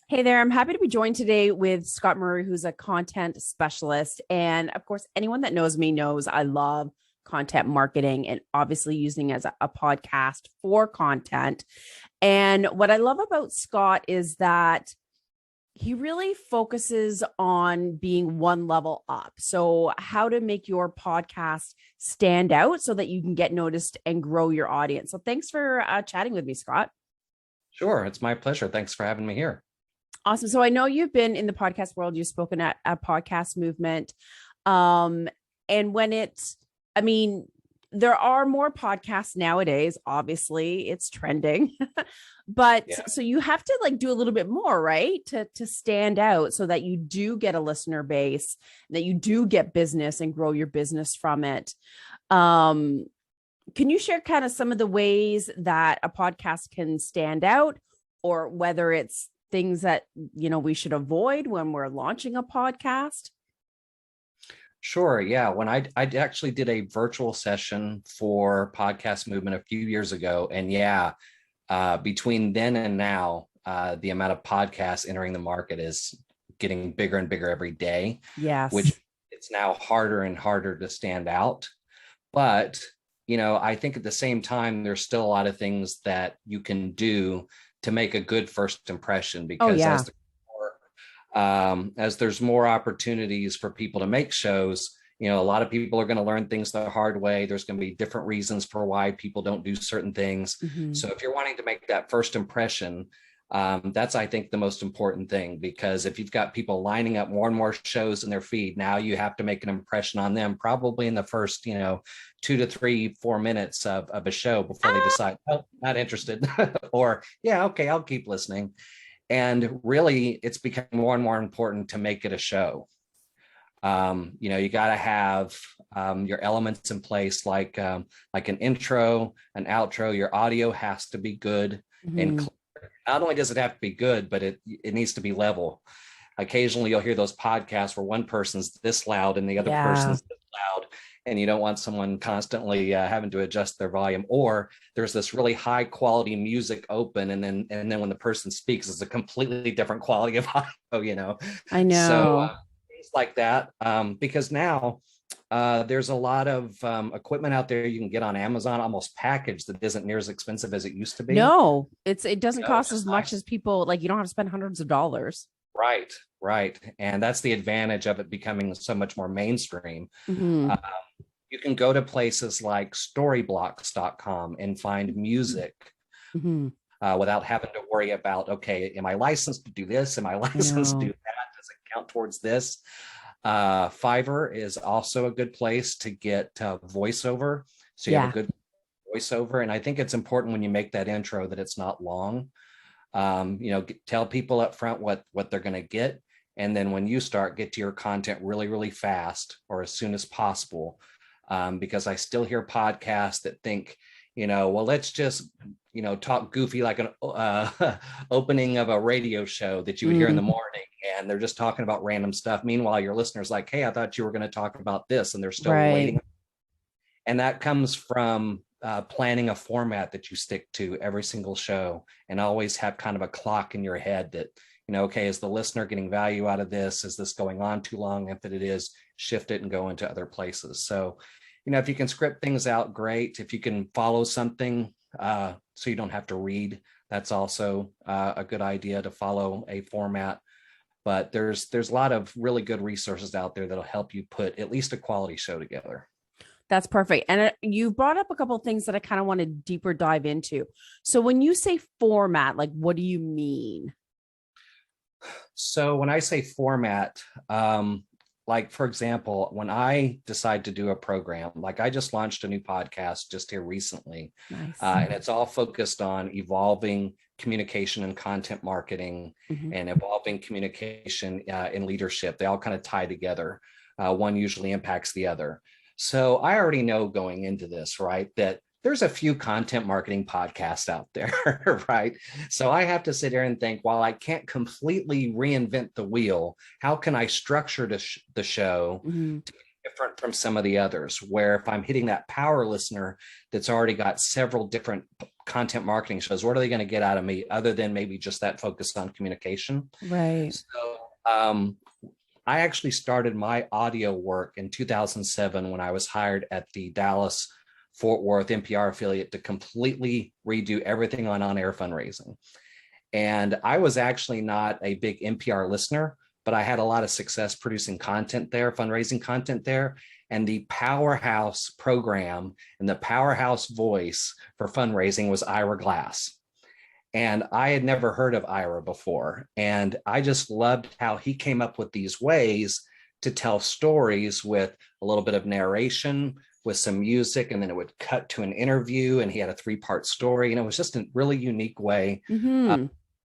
Hey there, I'm happy to be joined today with Scott Murray, who's a content specialist. And of course, anyone that knows me knows I love content marketing and obviously using as a podcast for content. And what I love about Scott is that he really focuses on being one level up. So, how to make your podcast stand out so that you can get noticed and grow your audience. So, thanks for chatting with me, Scott. Sure, it's my pleasure. Thanks for having me here. Awesome. So I know you've been in the podcast world. You've spoken at a podcast movement. Um, and when it's, I mean, there are more podcasts nowadays. Obviously, it's trending. But Yeah, so you have to like do a little bit more, right? To stand out so that you do get a listener base, that you do get business and grow your business from it. Um, can you share kind of some of the ways that a podcast can stand out, or whether it's things that we should avoid when we're launching a podcast? sure. Yeah, when I actually did a virtual session for Podcast Movement a few years ago, and yeah, between then and now, the amount of podcasts entering the market is getting bigger and bigger every day, which Yes. it's now harder and harder to stand out. But I think at the same time, there's still a lot of things that you can do to make a good first impression Oh because yeah. as there's more opportunities for people to make shows, a lot of people are going to learn things the hard way. There's going to be different reasons for why people don't do certain things. Hmm. So if you're wanting to make that first impression, that's, I think, the most important thing, because if you've got people lining up more and more shows in their feed, now you have to make an impression on them probably in the first, 2 to 3, 4 minutes of a show before they decide, oh, not interested, or yeah, okay, I'll keep listening. And really, it's becoming more and more important to make it a show. You got to have your elements in place, like an intro, an outro. Your audio has to be good and Hmm. clear. Not only does it have to be good, but it needs to be level. Occasionally, you'll hear those podcasts where one person's this loud and the other Yeah. person's this loud, and you don't want someone constantly having to adjust their volume. Or there's this really high quality music open, and then when the person speaks, it's a completely different quality of audio. I So know. things like that, because now there's a lot of equipment out there you can get on Amazon, almost packaged, that isn't near as expensive as it used to be. No, it doesn't cost as Just much as nice. people like. You don't have to spend hundreds of dollars. Right, right. And that's the advantage of it becoming so much more mainstream. Hmm. Uh, you can go to places like storyblocks.com and find music Hmm. without having to worry about, okay, am I licensed to do this? Am I I licensed to do know. that? Does it count towards this? Fiverr is also a good place to get voiceover. So you have a Yeah. good voiceover. And I think it's important when you make that intro that it's not long. Tell people up front what they're going to get. And then when you start, get to your content really, really fast or as soon as possible. Because I still hear podcasts that think, well, let's just, talk goofy like an opening of a radio show that you would hear in the Mm, morning. And they're just talking about random stuff. Meanwhile, your listener's like, hey, I thought you were going to talk about this. And they're still right. waiting. And that comes from planning a format that you stick to every single show, and always have kind of a clock in your head that, okay, is the listener getting value out of this? Is this going on too long? If it is, shift it and go into other places. So, if you can script things out, great. If you can follow something so you don't have to read, that's also a good idea, to follow a format. But there's a lot of really good resources out there that'll help you put at least a quality show together. That's perfect. And you brought up a couple of things that I kind of want to deeper dive into. So when you say format, like what do you mean? So when I say format, like for example, when I decide to do a program, like I just launched a new podcast just here recently, Nice. and it's all focused on evolving communication and content marketing Hmm. and evolving communication in leadership. They all kind of tie together. One usually impacts the other. So I already know going into this, right, that there's a few content marketing podcasts out there, right? So I have to sit here and think, while I can't completely reinvent the wheel, how can I structure the show Hmm. different from some of the others, where if I'm hitting that power listener that's already got several different content marketing shows, what are they going to get out of me other than maybe just that focus on communication? Right. So I actually started my audio work in 2007 when I was hired at the Dallas Fort Worth NPR affiliate to completely redo everything on-air fundraising. And I was actually not a big NPR listener, but I had a lot of success producing content there, fundraising content there. And the powerhouse program and the powerhouse voice for fundraising was Ira Glass. And I had never heard of Ira before. And I just loved how he came up with these ways to tell stories with a little bit of narration, with some music, and then it would cut to an interview. And he had a 3-part story. And it was just a really unique way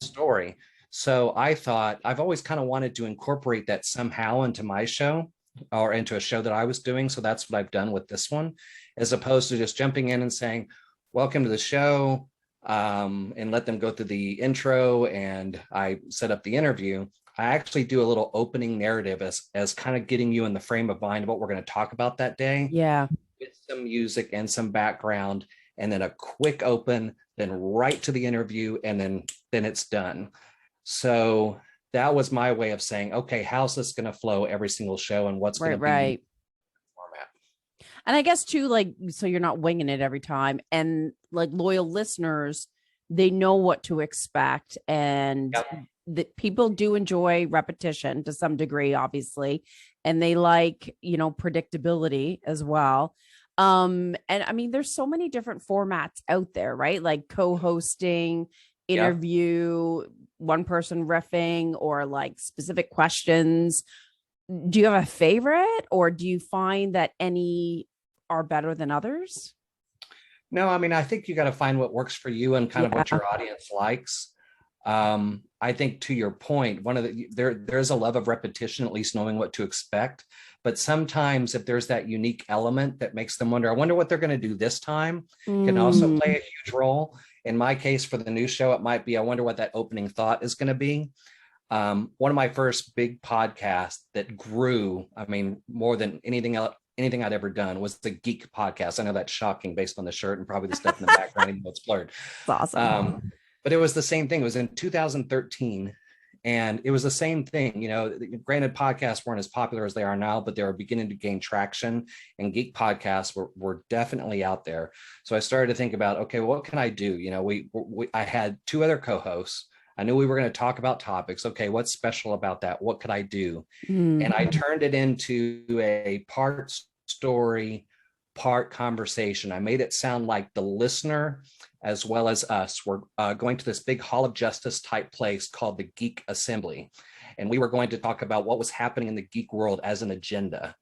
story. So I thought I've always kind of wanted to incorporate that somehow into my show or into a show that I was doing. So that's what I've done with this one, as opposed to just jumping in and saying, welcome to the show, and let them go through the intro and I set up the interview. I actually do a little opening narrative as kind of getting you in the frame of mind of what we're going to talk about that day. Yeah. With some music and some background, and then a quick open, then right to the interview, and then it's done. So that was my way of saying, okay, how's this going to flow every single show and what's going to be format? And I guess too, like, so you're not winging it every time, and like loyal listeners, they know what to expect. And that people do enjoy repetition to some degree, obviously, and they like, predictability as well. And I mean, there's so many different formats out there, right? Like co-hosting, interview, one person riffing, or like specific questions. Do you have a favorite, or do you find that any are better than others? No, I mean, I think you got to find what works for you and kind of what your audience likes. I think to your point, there's a love of repetition, at least knowing what to expect. But sometimes if there's that unique element that makes them wonder, I wonder what they're going to do this time, can also play a huge role. In my case, for the new show, it might be, I wonder what that opening thought is going to be. One of my first big podcasts that grew, I mean, more than anything else, anything I'd ever done, was the Geek podcast. I know that's shocking based on the shirt and probably the stuff in the background, even though it's blurred. That's awesome. But it was the same thing. It was in 2013. And it was the same thing. Granted, podcasts weren't as popular as they are now, but they were beginning to gain traction, and geek podcasts were definitely out there. So I started to think about, okay, what can I do? I had 2 other co-hosts. I knew we were going to talk about topics. Okay, what's special about that? What could I do? And I turned it into a part story, part conversation. I made it sound like the listener as well as us were going to this big Hall of Justice type place called the Geek Assembly. And we were going to talk about what was happening in the geek world as an agenda.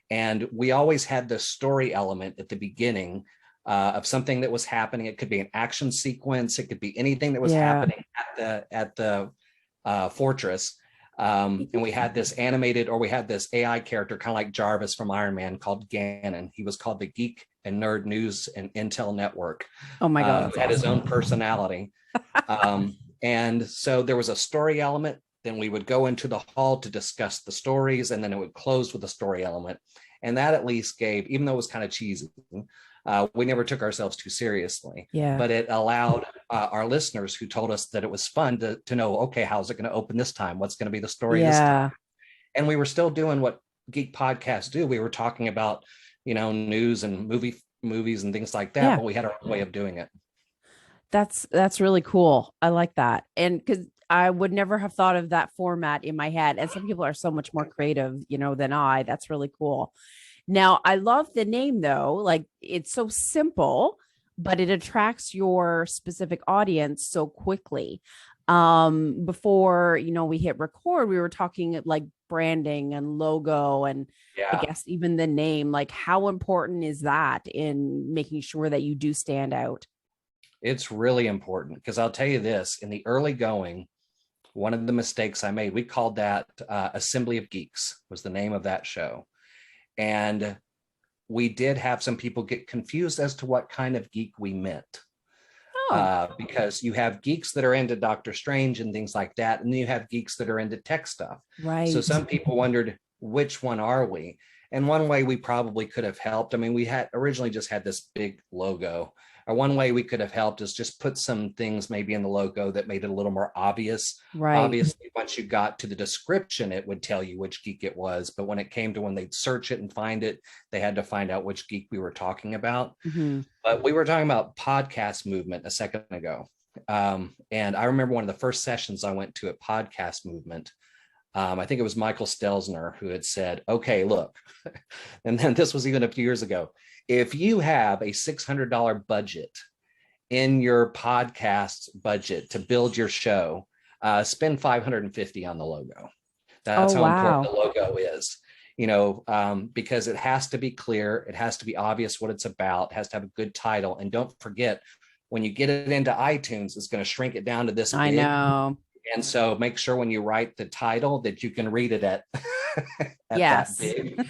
And we always had this story element at the beginning of something that was happening. It could be an action sequence. It could be anything that was happening at the fortress. And we had this animated, or we had this AI character, kind of like Jarvis from Iron Man, called Gannon. He was called the Geek and Nerd News and Intel Network. Oh my God. Who had his own personality. And so there was a story element. Then we would go into the hall to discuss the stories, and then it would close with a story element. And that at least gave, even though it was kind of cheesy, we never took ourselves too seriously. But it allowed our listeners, who told us that it was fun to know, okay, how's it going to open this time? What's going to be the story this time? And we were still doing what geek podcasts do. We were talking about, news and movies and things like that, but we had our own way of doing it. That's really cool. I like that. And because I would never have thought of that format in my head. And some people are so much more creative, than I. That's really cool. Now, I love the name though. Like, it's so simple, but it attracts your specific audience so quickly. Before, we hit record, we were talking like branding and logo, and I guess even the name. Like, how important is that in making sure that you do stand out? It's really important, because I'll tell you this, in the early going, one of the mistakes I made, we called that Assembly of Geeks was the name of that show. And we did have some people get confused as to what kind of geek we meant. Because you have geeks that are into Doctor Strange and things like that, and then you have geeks that are into tech stuff. Right. So some people wondered, which one are we? And one way we probably could have helped, I mean, we had originally just had this big logo. Or one way we could have helped is just put some things maybe in the logo that made it a little more obvious. Right. Obviously, once you got to the description, it would tell you which geek it was. But when it came to when they'd search it and find it, they had to find out which geek we were talking about. Mm-hmm. But we were talking about podcast movement a second ago. And I remember one of the first sessions I went to at Podcast Movement. I think it was Michael Stelzner who had said, okay, look, and then this was even a few years ago. If you have a $600 budget in your podcast budget to build your show, spend $550 on the logo. That's how important the logo is, because it has to be clear. It has to be obvious what it's about. It has to have a good title. And don't forget, when you get it into iTunes, it's going to shrink it down to this big. I know. And so make sure when you write the title that you can read it at yes. that big.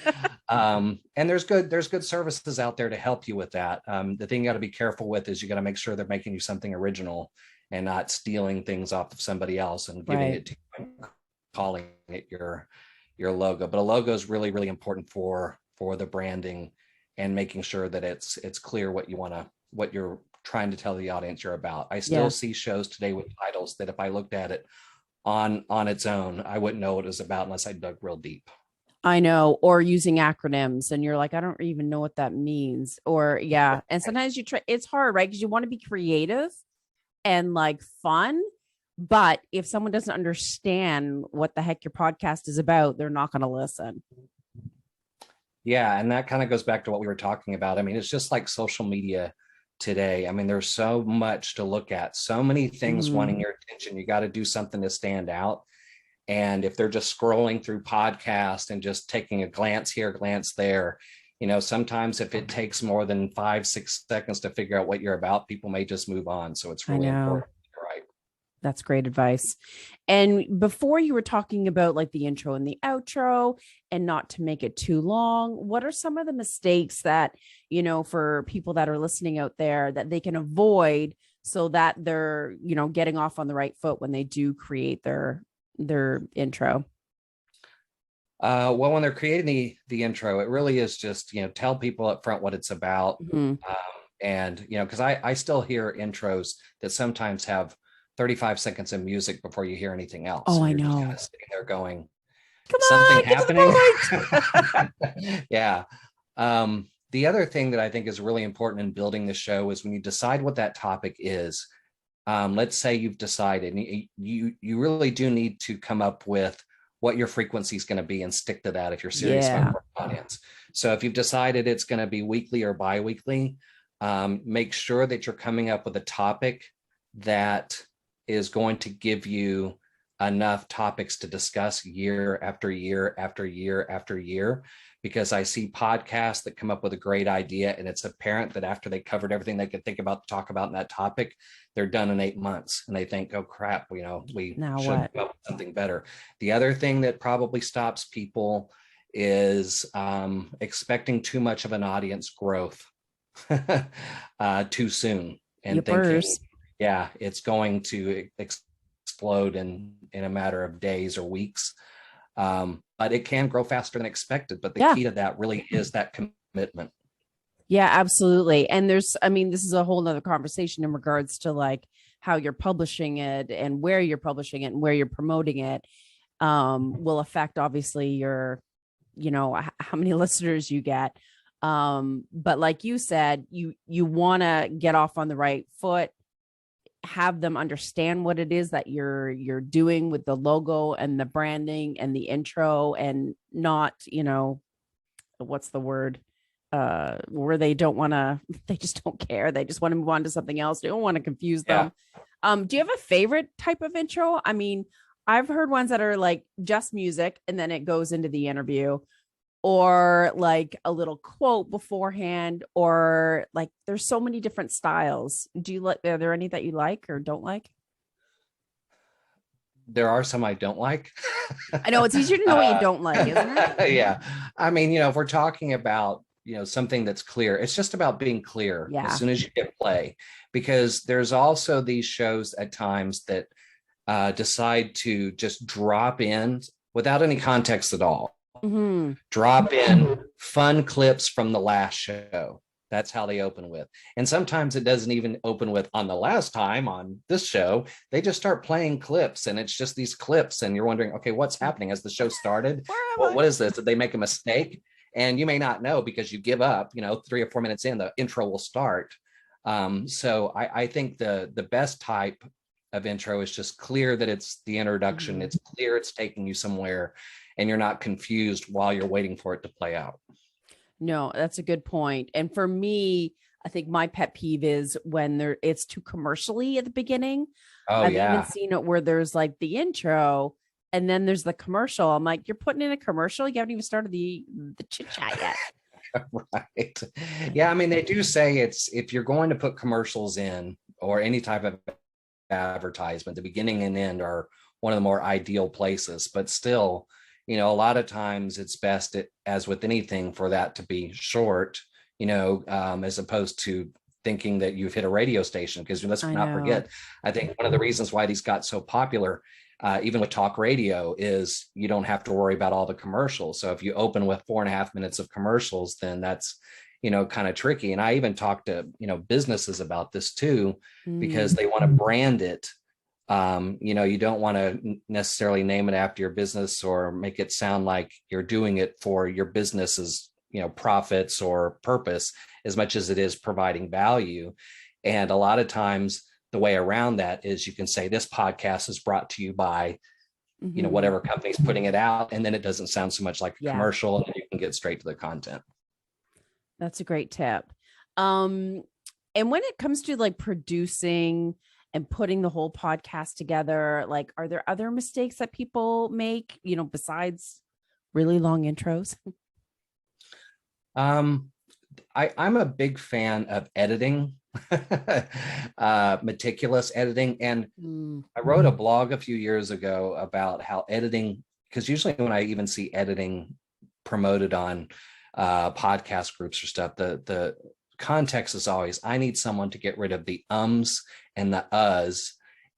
And there's good services out there to help you with that. The thing you got to be careful with is you got to make sure they're making you something original and not stealing things off of somebody else and giving it to you and calling it your logo. But a logo is really, really important for the branding and making sure that it's clear what you're trying to tell the audience you're about. I still see shows today with titles that if I looked at it on its own, I wouldn't know what it was about unless I dug real deep. I know, or using acronyms and you're like, I don't even know what that means. Or and sometimes it's hard, right? Because you want to be creative and like fun. But if someone doesn't understand what the heck your podcast is about, they're not going to listen. Yeah. And that kind of goes back to what we were talking about. I mean, it's just like social media today. I mean, there's so much to look at, so many things wanting your attention. You got to do something to stand out. And if they're just scrolling through podcasts and just taking a glance here, glance there, sometimes if it takes more than 5-6 seconds to figure out what you're about, people may just move on. So it's really important. Right. That's great advice. And before you were talking about like the intro and the outro and not to make it too long, what are some of the mistakes that, for people that are listening out there that they can avoid so that they're, getting off on the right foot when they do create their intro? Well, when they're creating the intro, it really is just, tell people up front what it's about. And, because I still hear intros that sometimes have 35 seconds of music before you hear anything else. Oh, I just know. kind of sitting there going, something happening. Yeah. The other thing that I think is really important in building the show is when you decide what that topic is. Let's say you've decided, and you really do need to come up with what your frequency is going to be and stick to that if you're serious about your audience. So if you've decided it's going to be weekly or bi-weekly, make sure that you're coming up with a topic that is going to give you enough topics to discuss year after year after year after year, because I see podcasts that come up with a great idea and it's apparent that after they covered everything they could think about to talk about in that topic, they're done in 8 months and they think, oh crap, we should come up with something better. The other thing that probably stops people is expecting too much of an audience growth too soon and thinking, it's going to explode in a matter of days or weeks. But it can grow faster than expected. But the key to that really is that commitment. Yeah, absolutely. And this is a whole nother conversation in regards to like how you're publishing it and where you're publishing it and where you're promoting it will affect obviously your, how many listeners you get. But like you said, you want to get off on the right foot, have them understand what it is that you're doing with the logo and the branding and the intro, and not, what's the word? Where they just don't care. They just want to move on to something else. They don't want to confuse them. Do you have a favorite type of intro? I mean, I've heard ones that are like just music and then it goes into the interview, or like a little quote beforehand, or like there's so many different styles. Are there any that you like or don't like? There are some I don't like. I know it's easier to know what you don't like, isn't it? Yeah. I mean, if we're talking about, something that's clear, it's just about being clear as soon as you hit play, because there's also these shows at times that decide to just drop in without any context at all. Drop in fun clips from the last show. That's how they open with. And sometimes it doesn't even open with on the last time on this show. They just start playing clips, and it's just these clips. And you're wondering, okay, what's happening? Has the show started? What is this? Did they make a mistake? And you may not know because you give up, 3 or 4 minutes in, the intro will start. So I think the best type of intro is just clear that it's the introduction. It's clear it's taking you somewhere, and you're not confused while you're waiting for it to play out. No, that's a good point. And for me, I think my pet peeve is when it's too commercially at the beginning. I've even seen it where there's like the intro and then there's the commercial. I'm like, you're putting in a commercial. You haven't even started the chit chat yet. Right. Yeah. I mean, they do say if you're going to put commercials in or any type of advertisement, the beginning and end are one of the more ideal places, but still, a lot of times it's best, as with anything, for that to be short, as opposed to thinking that you've hit a radio station. Because let's not forget, I think one of the reasons why these got so popular, even with talk radio, is you don't have to worry about all the commercials. So if you open with 4.5 minutes of commercials, then that's, kind of tricky. And I even talked to, businesses about this too, because they want to brand it. You don't want to necessarily name it after your business or make it sound like you're doing it for your business's, profits or purpose, as much as it is providing value. And a lot of times the way around that is you can say this podcast is brought to you by, whatever company's putting it out. And then it doesn't sound so much like a commercial, and you can get straight to the content. That's a great tip. And when it comes to like producing and putting the whole podcast together, like, are there other mistakes that people make, besides really long intros? I'm a big fan of editing, meticulous editing. And I wrote a blog a few years ago about how editing, because usually when I even see editing promoted on podcast groups or stuff, the context is always, I need someone to get rid of the ums and the uhs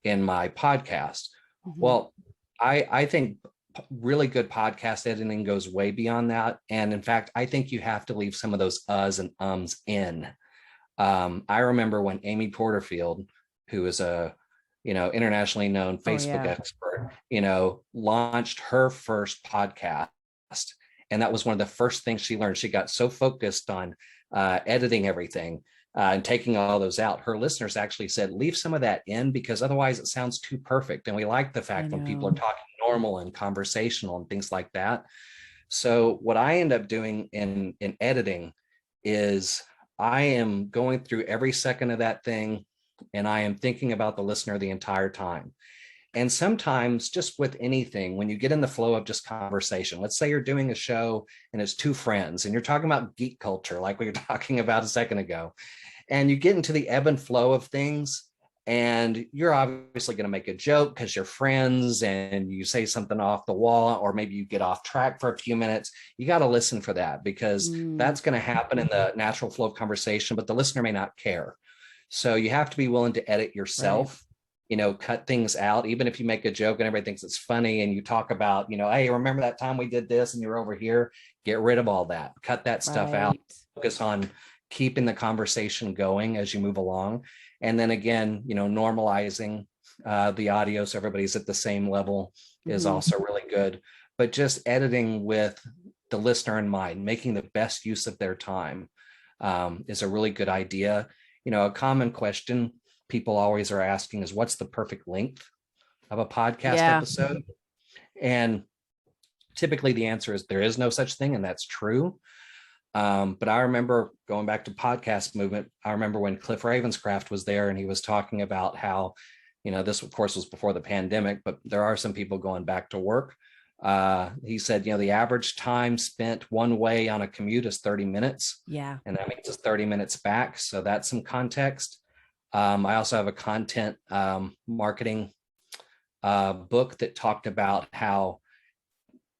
in my podcast. Well, I think really good podcast editing goes way beyond that. And in fact, I think you have to leave some of those uhs and ums in. I remember when Amy Porterfield, who is a, internationally known Facebook expert, launched her first podcast. And that was one of the first things she learned. She got so focused on editing everything and taking all those out. Her listeners actually said, leave some of that in, because otherwise it sounds too perfect. And we like the fact when people are talking normal and conversational and things like that. So what I end up doing in editing is I am going through every second of that thing, and I am thinking about the listener the entire time. And sometimes, just with anything, when you get in the flow of just conversation, let's say you're doing a show and it's two friends and you're talking about geek culture, like we were talking about a second ago, and you get into the ebb and flow of things, and you're obviously going to make a joke because you're friends and you say something off the wall, or maybe you get off track for a few minutes. You got to listen for that, because that's going to happen in the natural flow of conversation, but the listener may not care. So you have to be willing to edit yourself. Cut things out, even if you make a joke and everybody thinks it's funny, and you talk about, hey, remember that time we did this and you're over here. Get rid of all that, cut that stuff out, focus on keeping the conversation going as you move along. And then again, normalizing the audio so everybody's at the same level is also really good. But just editing with the listener in mind, making the best use of their time is a really good idea. A common question people always are asking is, what's the perfect length of a podcast episode? And typically the answer is there is no such thing, and that's true. But I remember going back to podcast movement. I remember when Cliff Ravenscraft was there, and he was talking about how, this of course was before the pandemic, but there are some people going back to work. He said, the average time spent one way on a commute is 30 minutes. Yeah. And that means it's 30 minutes back. So that's some context. I also have a content marketing book that talked about how,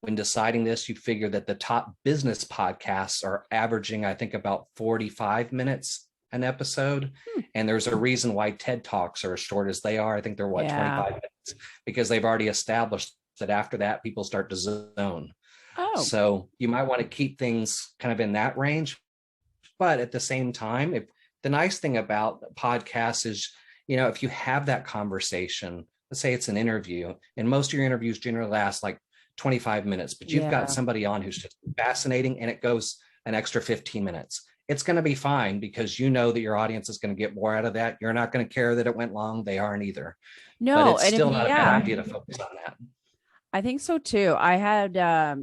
when deciding this, you figure that the top business podcasts are averaging, I think, about 45 minutes an episode. And there's a reason why TED Talks are as short as they are. I think they're 25 minutes, because they've already established that after that, people start to zone. Oh, So you might want to keep things kind of in that range. But at the same time, if the nice thing about podcasts is, if you have that conversation, let's say it's an interview, and most of your interviews generally last like 25 minutes, but you've got yeah. somebody on who's just fascinating and it goes an extra 15 minutes. It's going to be fine because you know that your audience is going to get more out of that. You're not going to care that it went long. They aren't either. But No, it's and if still you, not a bad yeah, idea to focus on that. I think so too. I had a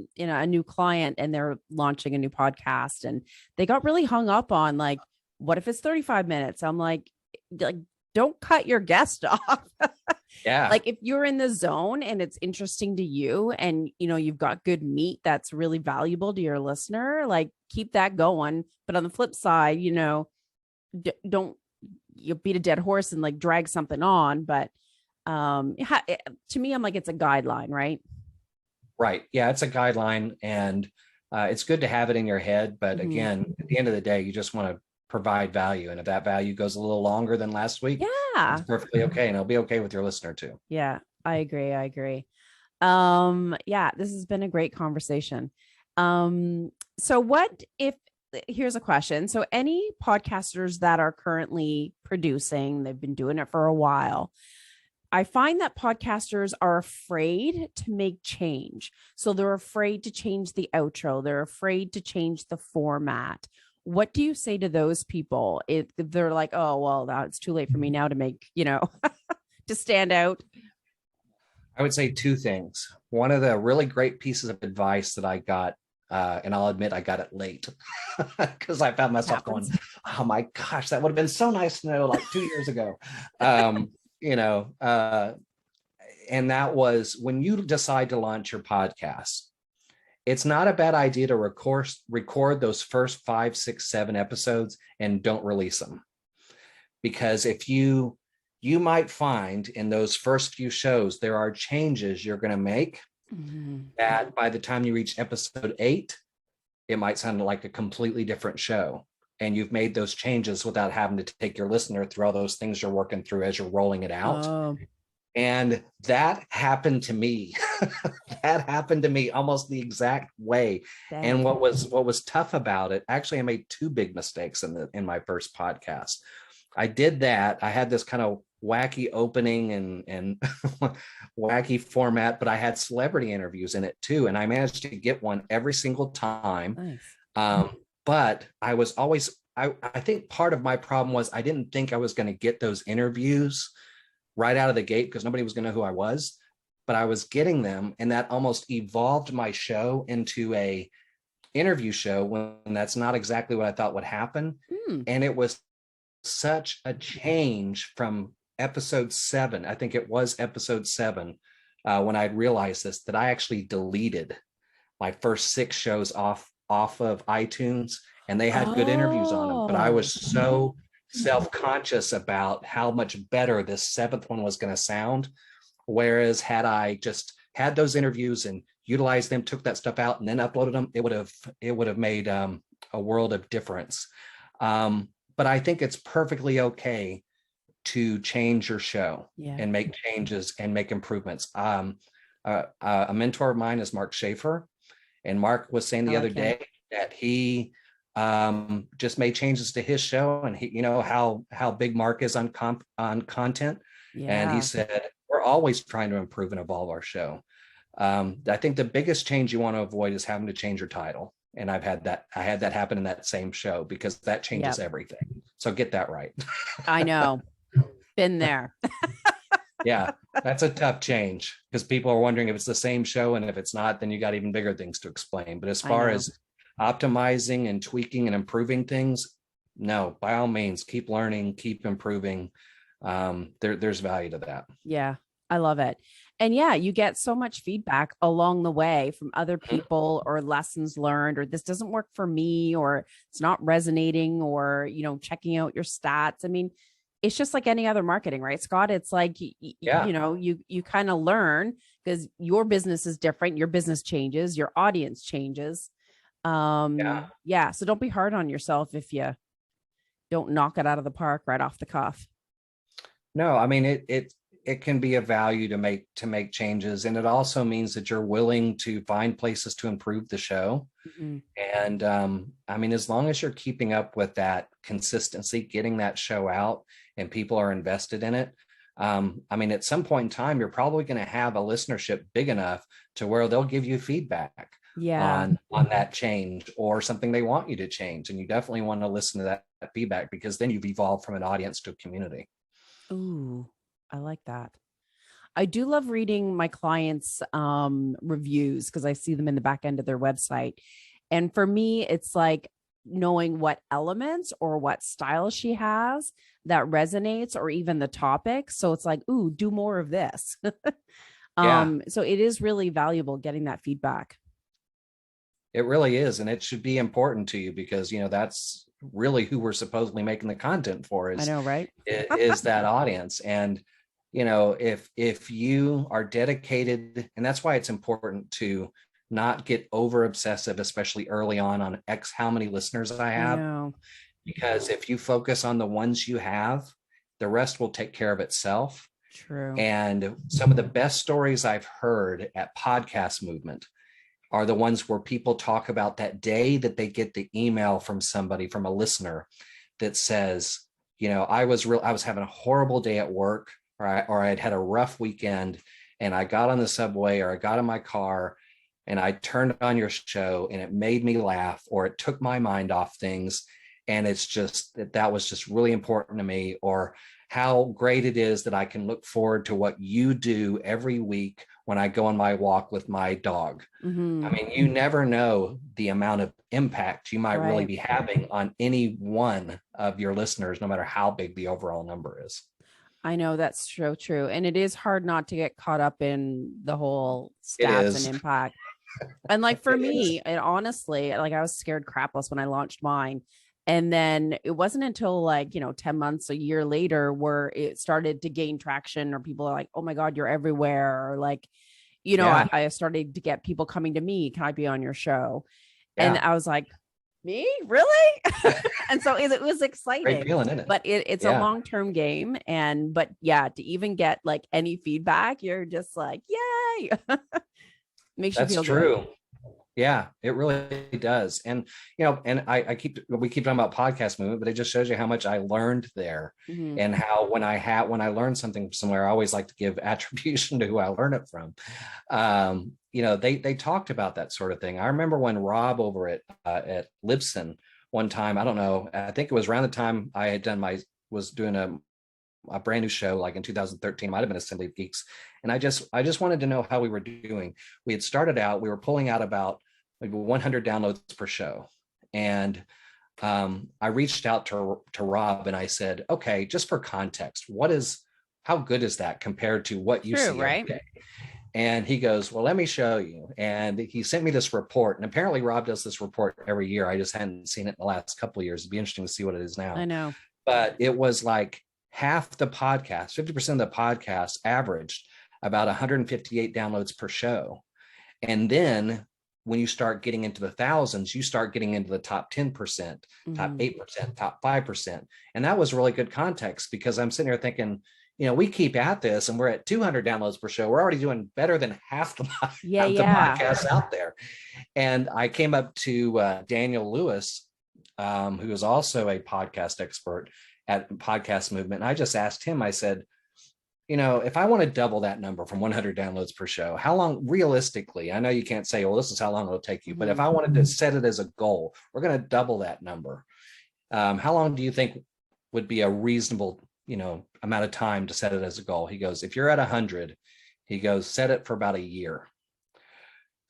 new client and they're launching a new podcast and they got really hung up on like, what if it's 35 minutes? I'm like don't cut your guest off. Yeah. Like if you're in the zone and it's interesting to you and you've got good meat that's really valuable to your listener, like keep that going. But on the flip side, don't you beat a dead horse and like drag something on, but to me I'm like it's a guideline, right? Right. Yeah, it's a guideline and it's good to have it in your head. But Mhm. again, at the end of the day, you just want to provide value. And if that value goes a little longer than last week, it's Yeah. perfectly okay. And it'll be okay with your listener too. Yeah, I agree. I agree. Yeah, this has been a great conversation. So what if here's a question. So any podcasters that are currently producing, they've been doing it for a while. I find that podcasters are afraid to make change. So they're afraid to change the outro. They're afraid to change the format. What do you say to those people if they're like, oh, well, that's too late for me now to make, to stand out? I would say two things. One of the really great pieces of advice that I got, and I'll admit I got it late because I found myself going, Happens. oh my gosh, that would have been so nice to know like 2 years ago. Um, you know, uh, and that was when you decide to launch your podcast, it's not a bad idea to record those first 5, 6, 7 episodes and don't release them. Because if you might find in those first few shows, there are changes you're going to make Mhm. that by the time you reach episode 8, it might sound like a completely different show. And you've made those changes without having to take your listener through all those things you're working through as you're rolling it out. Oh, And that happened to me. That happened to me almost the exact way. And dang. what was tough about it, actually, I made two big mistakes in my first podcast. I did that. I had this kind of wacky opening and wacky format, but I had celebrity interviews in it too. And I managed to get one every single time. Nice. But I was always, I think part of my problem was I didn't think I was going to get those interviews right out of the gate because nobody was going to know who I was, but I was getting them. And that almost evolved my show into a interview show when that's not exactly what I thought would happen. Hmm. And it was such a change from episode 7. I think it was episode 7 when I realized this, that I actually deleted my first 6 shows off of iTunes, and they had good interviews on them. But I Oh, was so self-conscious about how much better this 7th one was going to sound. Whereas had I just had those interviews and utilized them, took that stuff out, and then uploaded them, it would have made a world of difference. But I think it's perfectly okay to change your show yeah. and make changes and make improvements. A mentor of mine is Mark Schaefer, and Mark was saying I the other like him. day that he just made changes to his show, and he, how big Mark is on content, and he Yeah. said we're always trying to improve and evolve our show. I think the biggest change you want to avoid is having to change your title. And I had that happen in that same show because that changes Yep. everything. So get that right. I know. Been there. Yeah, that's a tough change because people are wondering if it's the same show. And if it's not, then you got even bigger things to explain. But as I far know. as optimizing and tweaking and improving things, no, by all means, keep learning, keep improving. There's value to that. Yeah. I love it. And yeah, you get so much feedback along the way from other people or lessons learned, or this doesn't work for me, or it's not resonating, or, checking out your stats. I mean, it's just like any other marketing, right, Scott? It's like, Yeah. you kind of learn because your business is different. Your business changes, your audience changes. Yeah. Yeah. So don't be hard on yourself if you don't knock it out of the park right off the cuff. No, I mean it can be a value to make changes. And it also means that you're willing to find places to improve the show. Mm-hmm. And I mean, as long as you're keeping up with that consistency, getting that show out and people are invested in it, I mean, at some point in time, you're probably going to have a listenership big enough to where they'll give you feedback on that change or something they want you to change. And you definitely want to listen to that feedback, because then you've evolved from an audience to a community. Ooh, I like that. I do love reading my clients' reviews because I see them in the back end of their website. And for me, it's like knowing what elements or what style she has that resonates, or even the topic. So it's like, ooh, do more of this. So it is really valuable getting that feedback. It really is. And it should be important to you, because, you know, that's really who we're supposedly making the content for, I know, right? is that audience. And, you know, if you are dedicated, and that's why it's important to not get over obsessive, especially early on X, how many listeners I have, because if you focus on the ones you have, the rest will take care of itself. True. And some of the best stories I've heard at Podcast Movement are the ones where people talk about that day that they get the email from somebody, from a listener, that says, you know, I was having a horrible day at work, or I'd had a rough weekend, and I got on the subway or I got in my car and I turned on your show and it made me laugh, or it took my mind off things. And it's just that was just really important to me, or how great it is that I can look forward to what you do every week when I go on my walk with my dog. Mm-hmm. I mean, you never know the amount of impact you might really be having on any one of your listeners, no matter how big the overall number is. I know, that's so true. And it is hard not to get caught up in the whole stats and impact. And like for me, and honestly, like I was scared crapless when I launched mine. And then it wasn't until like, 10 months, a year later, where it started to gain traction, or people are like, oh my God, you're everywhere. Or like, I started to get people coming to me. Can I be on your show? Yeah. And I was like, me? Really? And so it was exciting. Great feeling, isn't it? But it's a long-term game. But to even get like any feedback, you're just like, yay. Makes you feel true. Good. Yeah, it really does. And, and we keep talking about Podcast Movement, but it just shows you how much I learned there. Mm-hmm. And how when I learned something somewhere, I always like to give attribution to who I learned it from. They talked about that sort of thing. I remember when Rob over at Libsyn one time, I don't know, I think it was around the time I had was doing a brand new show, like in 2013, might have been Assembly of Geeks. And I just wanted to know how we were doing. We had started out, we were pulling out about like 100 downloads per show. And I reached out to Rob and I said, okay, just for context, how good is that compared to what you see every day? And he goes, well, let me show you. And he sent me this report. And apparently Rob does this report every year. I just hadn't seen it in the last couple of years. It'd be interesting to see what it is now. I know. But it was like half the podcast, 50% of the podcast averaged about 158 downloads per show. And then when you start getting into the thousands, you start getting into the top 10%, mm-hmm. top 8%, top 5%. And that was really good context, because I'm sitting here thinking, we keep at this and we're at 200 downloads per show. We're already doing better than half the podcasts out there. And I came up to Daniel Lewis, who is also a podcast expert at Podcast Movement. And I just asked him, I said, if I want to double that number from 100 downloads per show, how long realistically, I know you can't say, well, this is how long it'll take you, but if I wanted to set it as a goal, we're going to double that number. How long do you think would be a reasonable, amount of time to set it as a goal? He goes, if you're at 100, he goes, set it for about a year.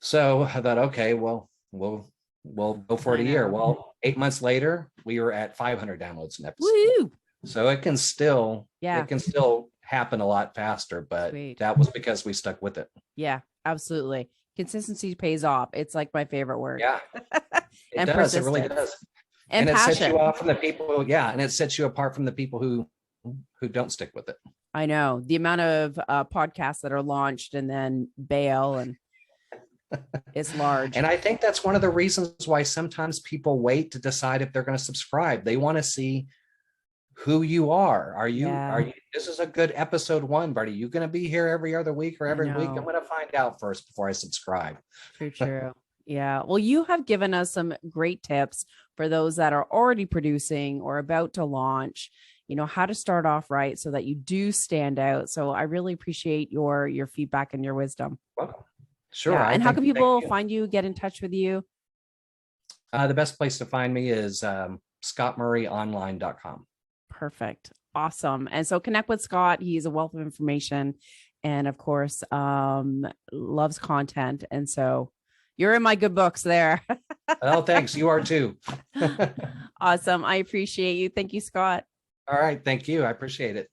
So I thought, okay, well, we'll go for it a year. Well, 8 months later, we were at 500 downloads an episode. Woo! So it can still happen a lot faster, but that was because we stuck with it. Yeah, absolutely. Consistency pays off. It's like my favorite word. Yeah, it does. It really does. And it sets you off from the people. Yeah. And it sets you apart from the people who don't stick with it. I know the amount of podcasts that are launched and then bail, and it's large. And I think that's one of the reasons why sometimes people wait to decide if they're going to subscribe. They want to see who you are. Are Yeah. you, this is a good episode 1, but are you going to be here every other week or I every week? I'm know. going to find out first before I subscribe. True, true. Yeah. Well, you have given us some great tips for those that are already producing or about to launch, how to start off right so that you do stand out. So I really appreciate your feedback and your wisdom. Well, sure. Yeah. I And how think, can thank people you. find you, get in touch with you? The best place to find me is scottmurrayonline.com. Perfect. Awesome. And so connect with Scott. He's a wealth of information and of course, loves content. And so you're in my good books there. Oh, thanks. You are too. Awesome. I appreciate you. Thank you, Scott. All right. Thank you. I appreciate it.